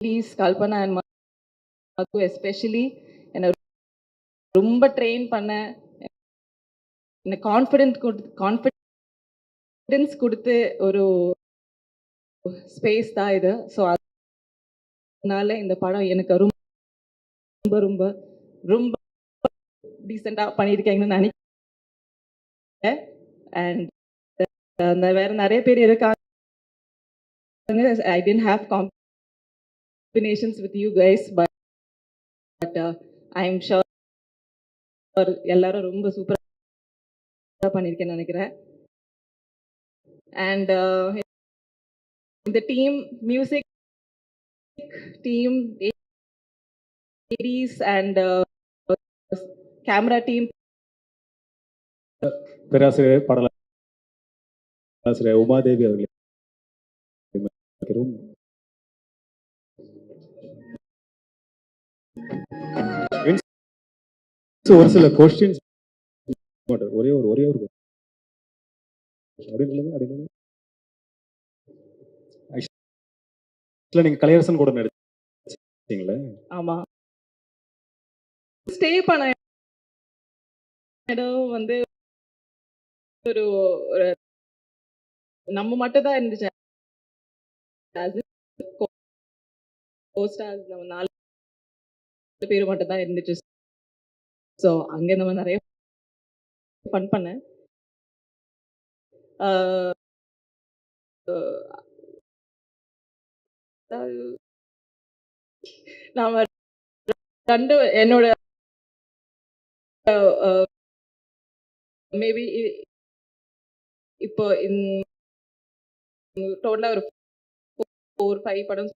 Please Kalpana and Madhu especially என்னை ரொம்ப train பண்ண, எனக்கு கான்ஃபிடென்ஸ் கொடுத்து ஒரு ஸ்பேஸ் தான் இது. ஸோ அதனால இந்த படம் எனக்கு ரொம்ப ரொம்ப ரொம்ப டீசெண்டாக பண்ணியிருக்கீங்கன்னு நினைக்கிறேன். அண்ட் வேற நிறைய பேர் இருக்காங்க. I didn't have combinations with you guys, but I'm sure எல்லாரும் ரொம்ப சூப்பரா பண்ணியிருக்கேன்னு நினைக்கிறேன். அண்ட் இந்த team, music team, ADs and camera team, பேராசிரியர் பாடல ஆசிரியர் உமாதேவி அவர்களே ஒரு சில கொஸ்டின்ஸ் ஒரே ஒரு நீங்க கலையரசன் கூட நடிச்சீங்களா? ஆமா, ஸ்டே பண்ண இடம் வந்து ஒரு நம்ம மட்டும் தான் இருந்துச்சு. நம்ம 4 பேர் மட்டும் தான் இருந்துச்சு. ஸோ அங்கே நம்ம நிறைய ஃபன் பண்ணேன். நாம ரெண்டு என்னோட மேபி இப்போ டோட்டலாக ஒரு 4-5 படம்